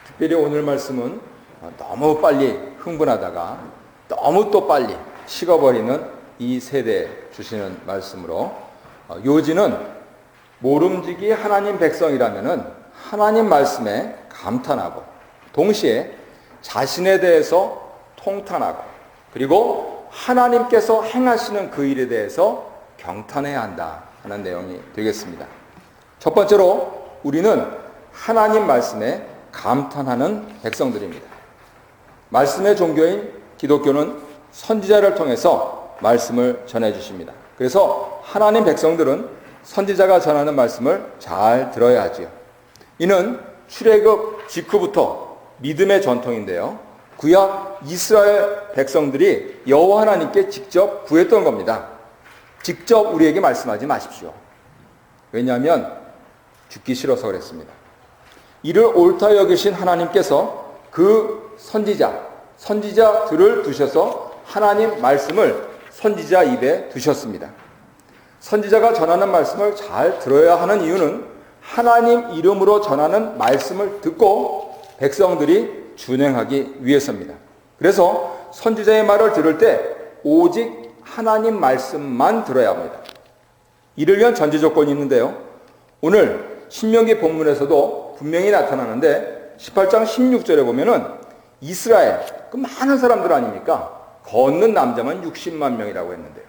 특별히 오늘 말씀은 너무 빨리 흥분하다가 너무 또 빨리 식어버리는 이 세대에 주시는 말씀으로, 요지는 모름지기 하나님 백성이라면은 하나님 말씀에 감탄하고 동시에 자신에 대해서 통탄하고, 그리고 하나님께서 행하시는 그 일에 대해서 경탄해야 한다 하는 내용이 되겠습니다. 첫 번째로 우리는 하나님 말씀에 감탄하는 백성들입니다. 말씀의 종교인 기독교는 선지자를 통해서 말씀을 전해주십니다. 그래서 하나님 백성들은 선지자가 전하는 말씀을 잘 들어야 하지요. 이는 출애굽 직후부터 믿음의 전통인데요, 구약 이스라엘 백성들이 여호와 하나님께 직접 구했던 겁니다. 직접 우리에게 말씀하지 마십시오. 왜냐하면 죽기 싫어서 그랬습니다. 이를 옳다 여기신 하나님께서 그 선지자들을 두셔서 하나님 말씀을 선지자 입에 두셨습니다. 선지자가 전하는 말씀을 잘 들어야 하는 이유는 하나님 이름으로 전하는 말씀을 듣고 백성들이 준행하기 위해서입니다. 그래서 선지자의 말을 들을 때 오직 하나님 말씀만 들어야 합니다. 이를 위한 전제 조건이 있는데요, 오늘 신명기 본문에서도 분명히 나타나는데 18장 16절에 보면은 이스라엘, 그 많은 사람들 아닙니까? 걷는 남자만 60만 명이라고 했는데요,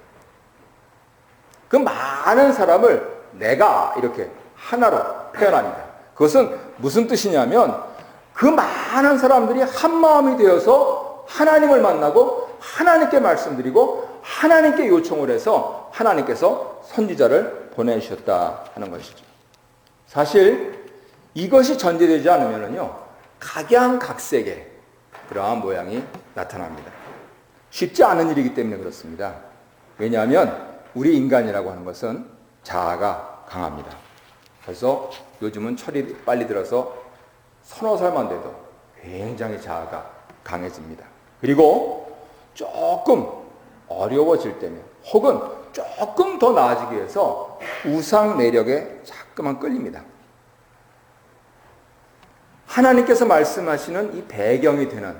그 많은 사람을 내가 이렇게 하나로 표현합니다. 그것은 무슨 뜻이냐면 그 많은 사람들이 한 마음이 되어서 하나님을 만나고 하나님께 말씀드리고 하나님께 요청을 해서 하나님께서 선지자를 보내주셨다 하는 것이죠. 사실 이것이 전제되지 않으면요, 각양각색의 그러한 모양이 나타납니다. 쉽지 않은 일이기 때문에 그렇습니다. 왜냐하면 우리 인간이라고 하는 것은 자아가 강합니다. 그래서 요즘은 철이 빨리 들어서 서너 살만 돼도 굉장히 자아가 강해집니다. 그리고 조금 어려워질 때면 혹은 조금 더 나아지기 위해서 우상 매력에 자꾸만 끌립니다. 하나님께서 말씀하시는 이 배경이 되는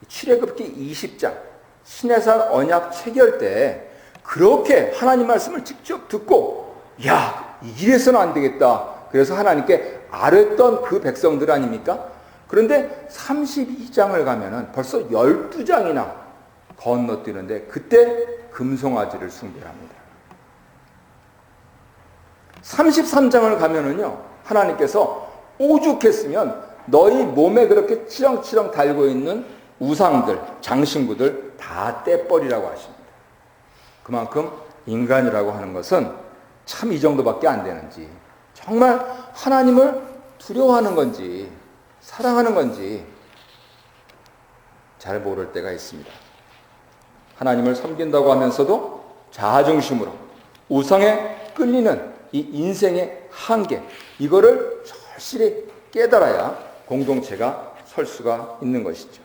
출애굽기 20장 시내산 언약 체결 때 그렇게 하나님 말씀을 직접 듣고 야, 이래서는 안 되겠다, 그래서 하나님께 아뢰던 그 백성들 아닙니까? 그런데 32장을 가면은 벌써 12장이나 건너뛰는데 그때 금송아지를 숭배합니다. 33장을 가면은요, 하나님께서 오죽했으면 너희 몸에 그렇게 치렁치렁 달고 있는 우상들, 장신구들 다 떼버리라고 하십니다. 그만큼 인간이라고 하는 것은 참 이 정도밖에 안 되는지, 정말 하나님을 두려워하는 건지 사랑하는 건지 잘 모를 때가 있습니다. 하나님을 섬긴다고 하면서도 자아중심으로 우상에 끌리는 이 인생의 한계, 이거를 절실히 깨달아야 공동체가 설 수가 있는 것이죠.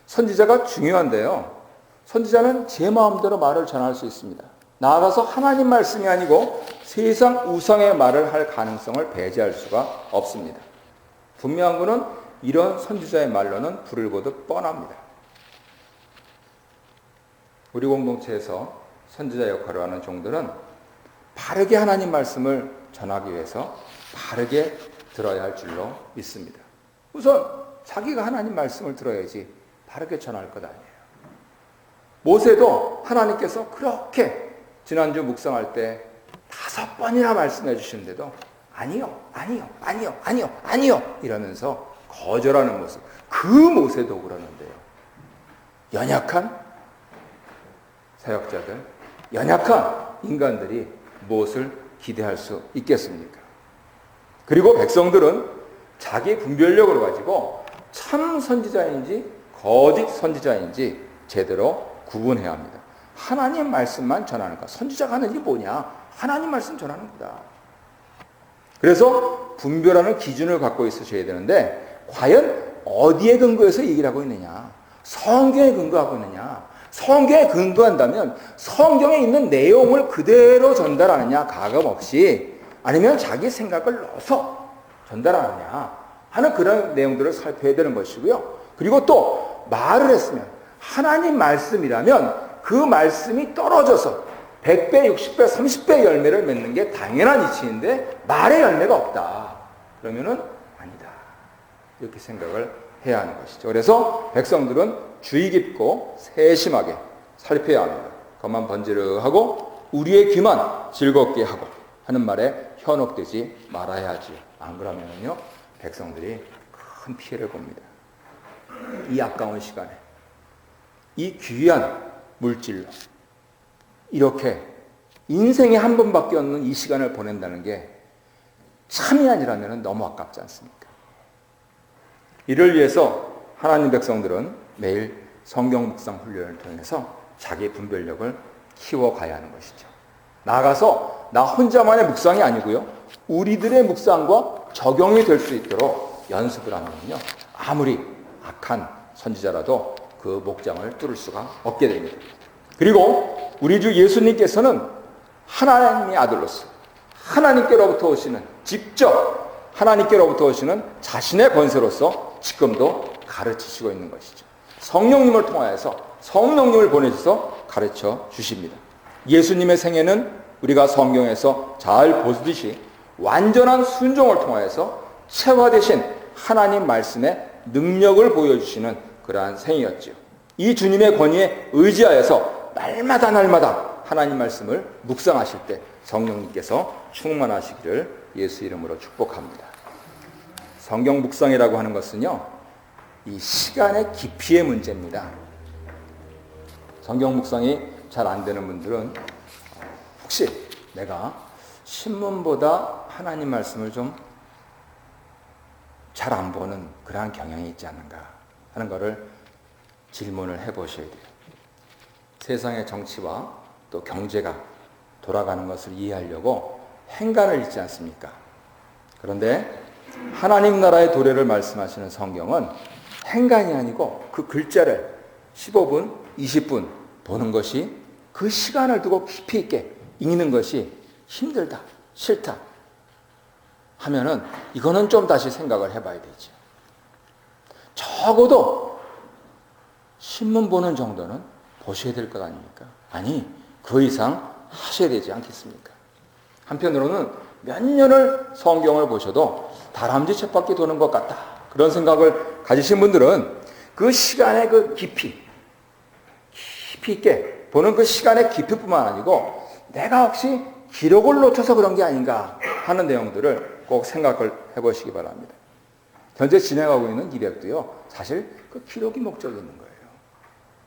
선지자가 중요한데요, 선지자는 제 마음대로 말을 전할 수 있습니다. 나아가서 하나님 말씀이 아니고 세상 우상의 말을 할 가능성을 배제할 수가 없습니다. 분명한 것은 이런 선지자의 말로는 불을 보듯 뻔합니다. 우리 공동체에서 선지자 역할을 하는 종들은 바르게 하나님 말씀을 전하기 위해서 바르게 들어야 할 줄로 믿습니다. 우선 자기가 하나님 말씀을 들어야지 바르게 전할 것 아니에요. 모세도 하나님께서 그렇게 지난주 묵상할 때 5번이나 말씀해 주시는데도 아니요 이러면서 거절하는 모습, 그 모세도 그러는데요, 연약한 사역자들, 연약한 인간들이 무엇을 기대할 수 있겠습니까? 그리고 백성들은 자기 분별력을 가지고 참 선지자인지 거짓 선지자인지 제대로 구분해야 합니다. 하나님 말씀만 전하는 거, 선지자가 하는 일이 뭐냐? 하나님 말씀 전하는 거다. 그래서 분별하는 기준을 갖고 있으셔야 되는데, 과연 어디에 근거해서 얘기를 하고 있느냐? 성경에 근거하고 있느냐? 성경에 근거한다면 성경에 있는 내용을 그대로 전달하느냐, 가감 없이, 아니면 자기 생각을 넣어서 전달하느냐, 하는 그런 내용들을 살펴야 되는 것이고요. 그리고 또 말을 했으면 하나님 말씀이라면 그 말씀이 떨어져서 100배, 60배, 30배 열매를 맺는 게 당연한 이치인데 말의 열매가 없다. 그러면은 아니다. 이렇게 생각을 해야 하는 것이죠. 그래서 백성들은 주의 깊고 세심하게 살펴야 합니다. 겉만 번지르하고 우리의 귀만 즐겁게 하고 하는 말에 현혹되지 말아야 하지. 안 그러면은요, 백성들이 큰 피해를 봅니다. 이 아까운 시간에 이 귀한 물질로 이렇게 인생에 한 번밖에 없는 이 시간을 보낸다는 게 참이 아니라면 너무 아깝지 않습니까? 이를 위해서 하나님 백성들은 매일 성경 묵상 훈련을 통해서 자기 분별력을 키워가야 하는 것이죠. 나아가서 나 혼자만의 묵상이 아니고요, 우리들의 묵상과 적용이 될 수 있도록 연습을 하면요, 아무리 악한 선지자라도 그 목장을 뚫을 수가 없게 됩니다. 그리고 우리 주 예수님께서는 하나님의 아들로서 하나님께로부터 오시는, 직접 하나님께로부터 오시는 자신의 권세로서 지금도 가르치시고 있는 것이죠. 성령님을 통하여서 성령님을 보내셔서 가르쳐 주십니다. 예수님의 생애는 우리가 성경에서 잘 보듯이 완전한 순종을 통하여서 체화되신 하나님 말씀의 능력을 보여주시는 그러한 생이었지요. 이 주님의 권위에 의지하여서 날마다 하나님 말씀을 묵상하실 때 성령님께서 충만하시기를 예수 이름으로 축복합니다. 성경 묵상이라고 하는 것은요, 이 시간의 깊이의 문제입니다. 성경 묵상이 잘 안 되는 분들은 혹시 내가 신문보다 하나님 말씀을 좀 잘 안 보는 그러한 경향이 있지 않는가 하는 것을 질문을 해보셔야 돼요. 세상의 정치와 또 경제가 돌아가는 것을 이해하려고 행간을 읽지 않습니까? 그런데 하나님 나라의 도래를 말씀하시는 성경은 행간이 아니고 그 글자를 15분, 20분 보는 것이, 그 시간을 두고 깊이 있게 읽는 것이 힘들다, 싫다 하면은 이거는 좀 다시 생각을 해봐야 되죠. 적어도 신문 보는 정도는 보셔야 될 것 아닙니까? 아니, 그 이상 하셔야 되지 않겠습니까? 한편으로는 몇 년을 성경을 보셔도 다람쥐 쳇바퀴 도는 것 같다, 그런 생각을 가지신 분들은 그 시간의 그 깊이 있게 보는 그 시간의 깊이뿐만 아니고 내가 혹시 기록을 놓쳐서 그런 게 아닌가 하는 내용들을 꼭 생각을 해보시기 바랍니다. 현재 진행하고 있는 200도요, 사실 그 기록이 목적이 있는 거예요.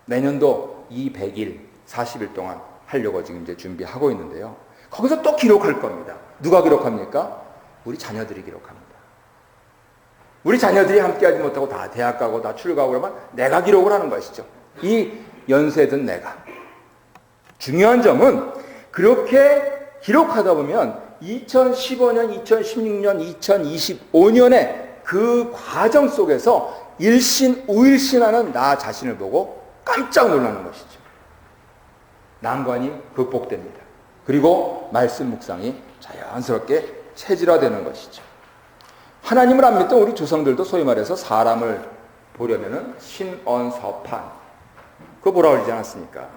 내년도 이 100일, 40일 동안 하려고 지금 이제 준비하고 있는데요. 거기서 또 기록할 겁니다. 누가 기록합니까? 우리 자녀들이 기록합니다. 우리 자녀들이 함께하지 못하고 다 대학 가고 다 출가하고 그러면 내가 기록을 하는 것이죠. 이 연세든 내가. 중요한 점은 그렇게 기록하다 보면 2015년, 2016년, 2025년의 그 과정 속에서 일신우일신하는 나 자신을 보고 깜짝 놀라는 것이죠. 난관이 극복됩니다. 그리고 말씀 묵상이 자연스럽게 체질화되는 것이죠. 하나님을 안 믿던 우리 조상들도 소위 말해서 사람을 보려면은 신언서판, 그거 뭐라 그러지 않았습니까?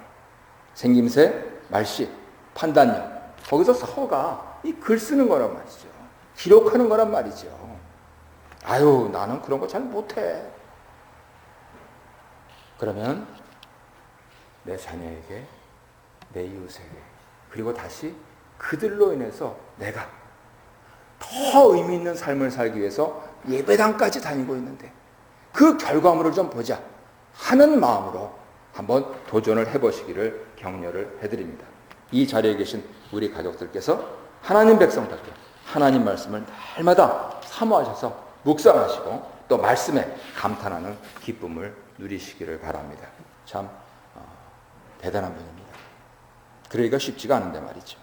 생김새, 말씨, 판단력. 거기서 서가 이 글 쓰는 거란 말이죠. 기록하는 거란 말이죠. 아유, 나는 그런 거 잘 못해. 그러면 내 자녀에게, 내 이웃에게, 그리고 다시 그들로 인해서 내가 더 의미 있는 삶을 살기 위해서 예배당까지 다니고 있는데 그 결과물을 좀 보자 하는 마음으로 한번 도전을 해보시기를 격려를 해드립니다. 이 자리에 계신 우리 가족들께서 하나님 백성답게 하나님 말씀을 날마다 사모하셔서 묵상하시고 또 말씀에 감탄하는 기쁨을 누리시기를 바랍니다. 참 대단한 분입니다. 그러기가 쉽지가 않은데 말이죠.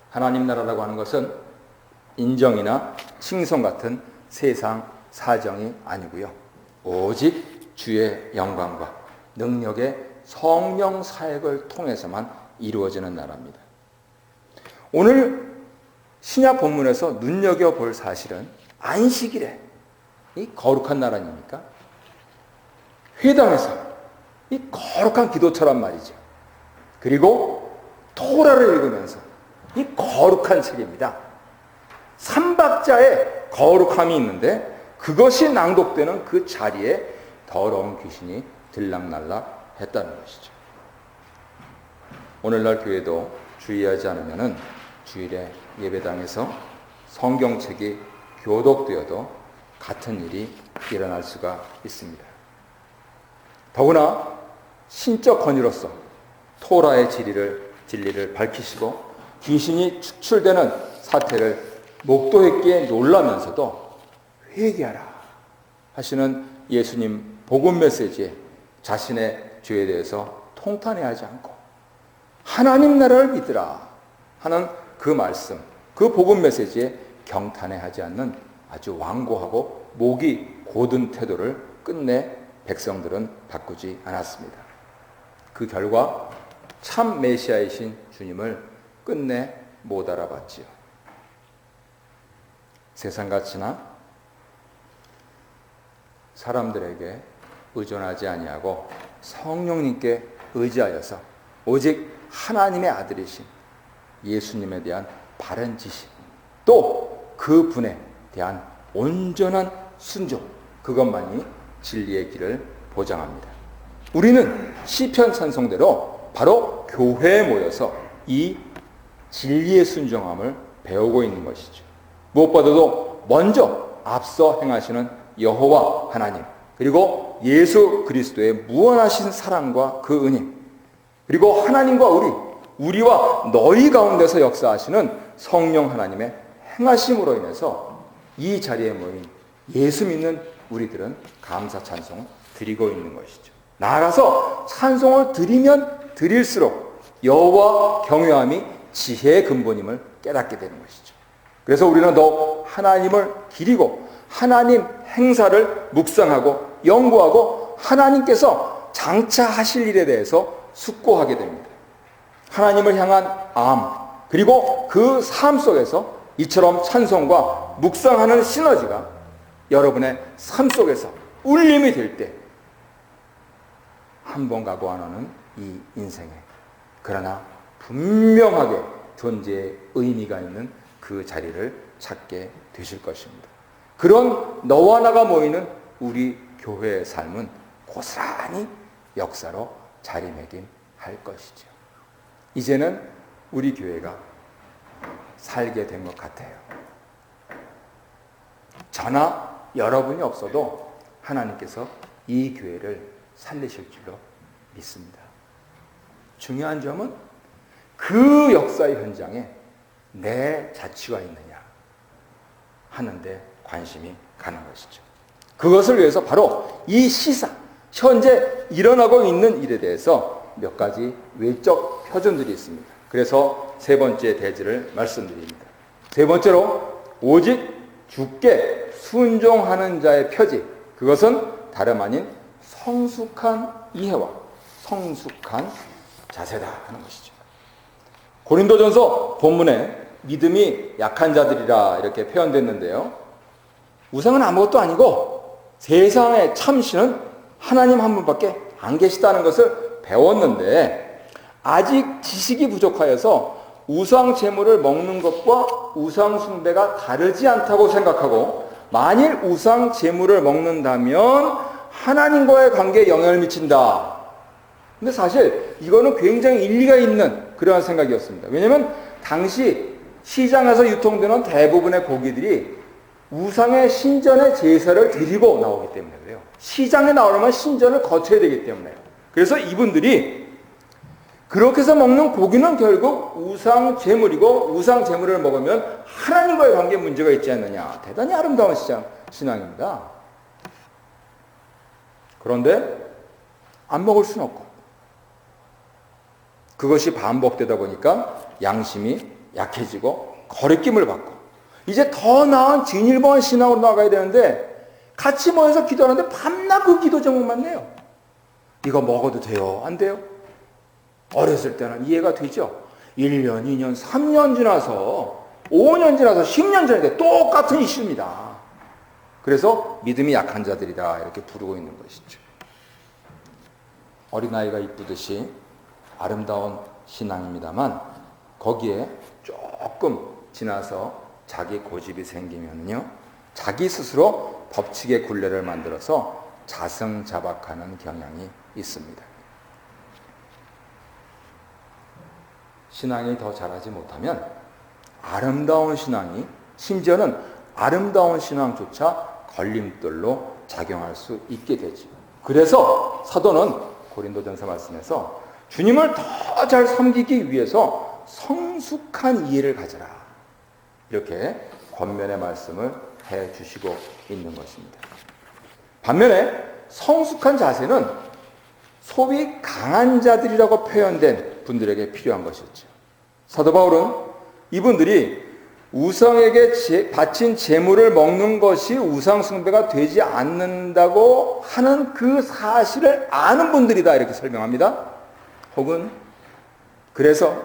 하나님 나라라고 하는 것은 인정이나 칭송 같은 세상 사정이 아니고요, 오직 주의 영광과 능력의 성령 사역을 통해서만 이루어지는 나라입니다. 오늘 신약 본문에서 눈여겨볼 사실은 안식일에 이 거룩한 나라 아닙니까? 회당에서 이 거룩한 기도처란 말이죠. 그리고 토라를 읽으면서 이 거룩한 책입니다. 삼박자에 거룩함이 있는데 그것이 낭독되는 그 자리에 더러운 귀신이 들락날락 했다는 것이죠. 오늘날 교회도 주의하지 않으면 주일에 예배당에서 성경책이 교독되어도 같은 일이 일어날 수가 있습니다. 더구나 신적 권위로서 토라의 진리를 밝히시고 귀신이 축출되는 사태를 목도했기에 놀라면서도 회개하라 하시는 예수님 복음 메시지에 자신의 죄에 대해서 통탄해하지 않고 하나님 나라를 믿으라 하는 그 말씀, 그 복음 메시지에 경탄해하지 않는 아주 완고하고 목이 곧은 태도를 끝내 백성들은 바꾸지 않았습니다. 그 결과 참 메시아이신 주님을 끝내 못 알아봤지요. 세상같이나 사람들에게 의존하지 아니하고 성령님께 의지하여서 오직 하나님의 아들이신 예수님에 대한 바른 지식, 또 그분에 대한 온전한 순종, 그것만이 진리의 길을 보장합니다. 우리는 시편 찬송대로 바로 교회에 모여서 이 진리의 순종함을 배우고 있는 것이죠. 무엇보다도 먼저 앞서 행하시는 여호와 하나님, 그리고 예수 그리스도의 무한하신 사랑과 그 은혜, 그리고 하나님과 우리와 너희 가운데서 역사하시는 성령 하나님의 행하심으로 인해서 이 자리에 모인 예수 믿는 우리들은 감사 찬송을 드리고 있는 것이죠. 나아가서 찬송을 드리면 드릴수록 여호와 경외함이 지혜의 근본임을 깨닫게 되는 것이죠. 그래서 우리는 더욱 하나님을 기리고 하나님 행사를 묵상하고 연구하고 하나님께서 장차 하실 일에 대해서 숙고하게 됩니다. 하나님을 향한 암, 그리고 그 삶 속에서 이처럼 찬송과 묵상하는 시너지가 여러분의 삶 속에서 울림이 될 때 한 번 가고 안 오는 이 인생에, 그러나 분명하게 존재의 의미가 있는 그 자리를 찾게 되실 것입니다. 그런 너와 나가 모이는 우리 교회의 삶은 고스란히 역사로 자리매김할 것이죠. 이제는 우리 교회가 살게 된 것 같아요. 저나 여러분이 없어도 하나님께서 이 교회를 살리실 줄로 믿습니다. 중요한 점은 그 역사의 현장에 내 자취가 있느냐 하는데 관심이 가는 것이죠. 그것을 위해서 바로 이 시사, 현재 일어나고 있는 일에 대해서 몇 가지 외적 표준들이 있습니다. 그래서 세 번째 대지를 말씀드립니다. 세 번째로 오직 주께 순종하는 자의 표지, 그것은 다름 아닌 성숙한 이해와 성숙한 자세다 하는 것이죠. 고린도전서 본문에 믿음이 약한 자들이라 이렇게 표현됐는데요. 우상은 아무것도 아니고 세상의 참신은 하나님 한 분밖에 안 계시다는 것을 배웠는데 아직 지식이 부족하여서 우상 제물을 먹는 것과 우상 숭배가 다르지 않다고 생각하고 만일 우상 제물을 먹는다면 하나님과의 관계에 영향을 미친다. 근데 사실 이거는 굉장히 일리가 있는 그러한 생각이었습니다. 왜냐하면 당시 시장에서 유통되는 대부분의 고기들이 우상의 신전의 제사를 드리고 나오기 때문에 그래요. 시장에 나오려면 신전을 거쳐야 되기 때문에요. 그래서 이분들이 그렇게 해서 먹는 고기는 결국 우상 제물이고 우상 제물을 먹으면 하나님과의 관계에 문제가 있지 않느냐. 대단히 아름다운 신앙입니다. 그런데 안 먹을 수는 없고 그것이 반복되다 보니까 양심이 약해지고 거리낌을 받고 이제 더 나은 진일보한 신앙으로 나가야 되는데 같이 모여서 기도하는데 밤낮 그 기도 제목만 내요. 이거 먹어도 돼요? 안 돼요? 어렸을 때는 이해가 되죠. 1년, 2년, 3년 지나서 5년 지나서 10년 지나는데 똑같은 이슈입니다. 그래서 믿음이 약한 자들이다 이렇게 부르고 있는 것이죠. 어린아이가 이쁘듯이 아름다운 신앙입니다만 거기에 조금 지나서 자기 고집이 생기면요, 자기 스스로 법칙의 굴레를 만들어서 자승자박하는 경향이 있습니다. 신앙이 더 자라지 못하면 아름다운 신앙이, 심지어는 아름다운 신앙조차 걸림돌로 작용할 수 있게 되죠. 그래서 사도는 고린도전서 말씀에서 주님을 더 잘 섬기기 위해서 성숙한 이해를 가져라, 이렇게 권면의 말씀을 해주시고 있는 것입니다. 반면에 성숙한 자세는 소위 강한 자들이라고 표현된 분들에게 필요한 것이었죠. 사도 바울은 이분들이 우상에게 바친 제물을 먹는 것이 우상 숭배가 되지 않는다고 하는 그 사실을 아는 분들이다 이렇게 설명합니다. 혹은 그래서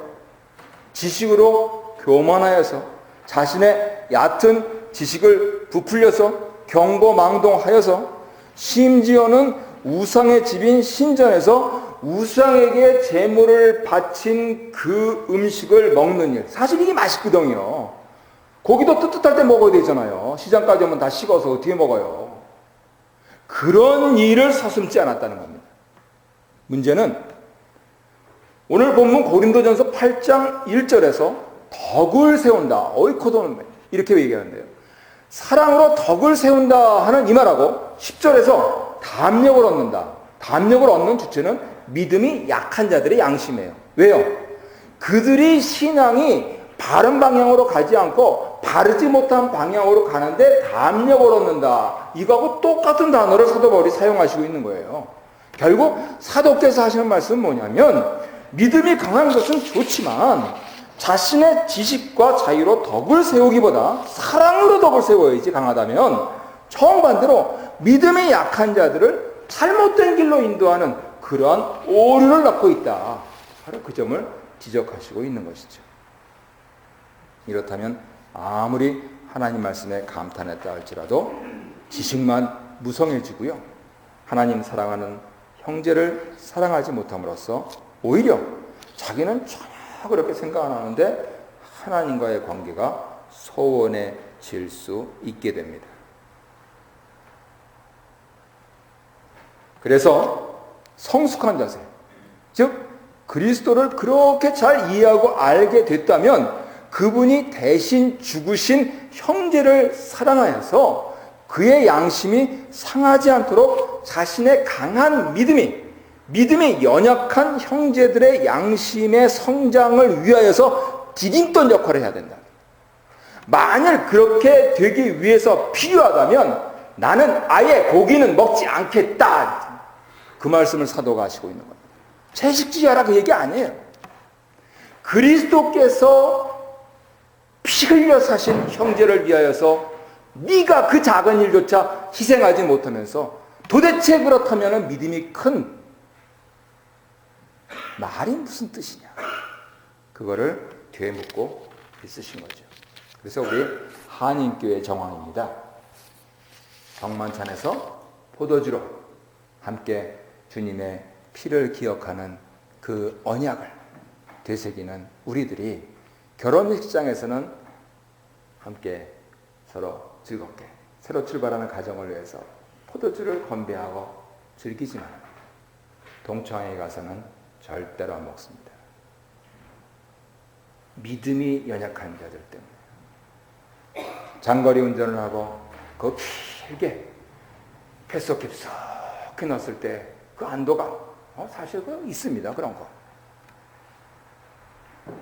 지식으로 교만하여서 자신의 얕은 지식을 부풀려서 경거망동하여서 심지어는 우상의 집인 신전에서 우상에게 제물을 바친 그 음식을 먹는 일. 사실 이게 맛있거든요. 고기도 뜨뜻할 때 먹어야 되잖아요. 시장까지 오면 다 식어서 어떻게 먹어요. 그런 일을 서슴지 않았다는 겁니다. 문제는 오늘 본문 고린도전서 8장 1절에서 덕을 세운다, 오이코도는 이렇게 얘기하는데요. 사랑으로 덕을 세운다 하는 이 말하고 10절에서 담력을 얻는다. 담력을 얻는 주체는 믿음이 약한 자들의 양심이에요. 왜요? 그들이 신앙이 바른 방향으로 가지 않고 바르지 못한 방향으로 가는데 담력을 얻는다. 이거하고 똑같은 단어를 사도 바울이 사용하시고 있는 거예요. 결국 사도께서 하시는 말씀은 뭐냐면, 믿음이 강한 것은 좋지만 자신의 지식과 자유로 덕을 세우기보다 사랑으로 덕을 세워야지 강하다면, 정반대로 믿음이 약한 자들을 잘못된 길로 인도하는 그러한 오류를 낳고 있다. 바로 그 점을 지적하시고 있는 것이죠. 이렇다면 아무리 하나님 말씀에 감탄했다 할지라도 지식만 무성해지고요, 하나님 사랑하는 형제를 사랑하지 못함으로써 오히려 자기는 전혀 그렇게 생각 안 하는데 하나님과의 관계가 소원해질 수 있게 됩니다. 그래서 성숙한 자세, 즉 그리스도를 그렇게 잘 이해하고 알게 됐다면 그분이 대신 죽으신 형제를 사랑하여서 그의 양심이 상하지 않도록 자신의 강한 믿음이 연약한 형제들의 양심의 성장을 위하여서 디딤돌 역할을 해야 된다. 만일 그렇게 되기 위해서 필요하다면 나는 아예 고기는 먹지 않겠다. 그 말씀을 사도가 하시고 있는 겁니다. 채식주의하라 그 얘기 아니에요. 그리스도께서 피 흘려 사신 형제를 위하여서 네가 그 작은 일조차 희생하지 못하면서 도대체 그렇다면 믿음이 큰 말이 무슨 뜻이냐, 그거를 되묻고 있으신 거죠. 그래서 우리 한인교회 정황입니다. 정만찬에서 포도주로 함께 주님의 피를 기억하는 그 언약을 되새기는 우리들이 결혼식장에서는 함께 서로 즐겁게 새로 출발하는 가정을 위해서 포도주를 건배하고 즐기지만 동창회에 가서는 절대로 안 먹습니다. 믿음이 연약한 자들 때문에 장거리 운전을 하고 그 길게 뱃속 깊숙이 넣었을 때 그 안도가 사실 있습니다. 그런 거.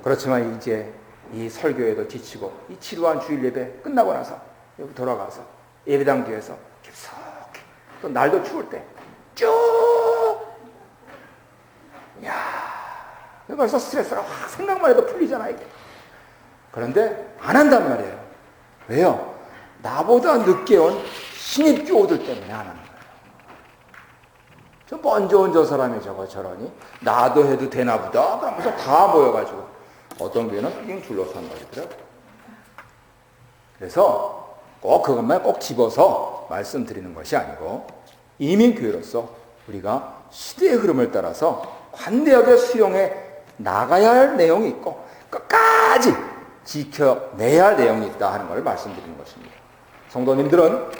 그렇지만 이제 이 설교에도 지치고 이 지루한 주일 예배 끝나고 나서 여기 돌아가서 예배당 뒤에서 깊숙이 또 날도 추울 때 쭉, 야, 벌써 스트레스가 확 생각만 해도 풀리잖아 이게. 그런데 안 한단 말이에요. 왜요? 나보다 늦게 온 신입 교우들 때문에 안 하는 거예요. 저 먼저 온 저 사람이 저러니 나도 해도 되나 보다 그러면서 다 모여가지고 어떤 교회는 삥 둘러싼 말이더라고요. 그래서 꼭 그것만 꼭 집어서 말씀드리는 것이 아니고 이민교회로서 우리가 시대의 흐름을 따라서 관대하게 수용해 나가야 할 내용이 있고 끝까지 지켜내야 할 내용이 있다 하는 걸 말씀드리는 것입니다. 성도님들은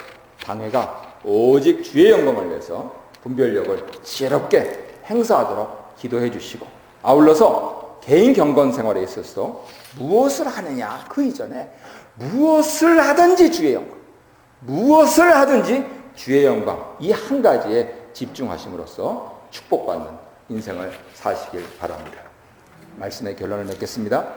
당회가 오직 주의 영광을 위해서 분별력을 지혜롭게 행사하도록 기도해 주시고, 아울러서 개인 경건 생활에 있어서 무엇을 하느냐 그 이전에 무엇을 하든지 주의 영광, 무엇을 하든지 주의 영광, 이 한 가지에 집중하심으로써 축복받는 인생을 사시길 바랍니다. 말씀의 결론을 맺겠습니다.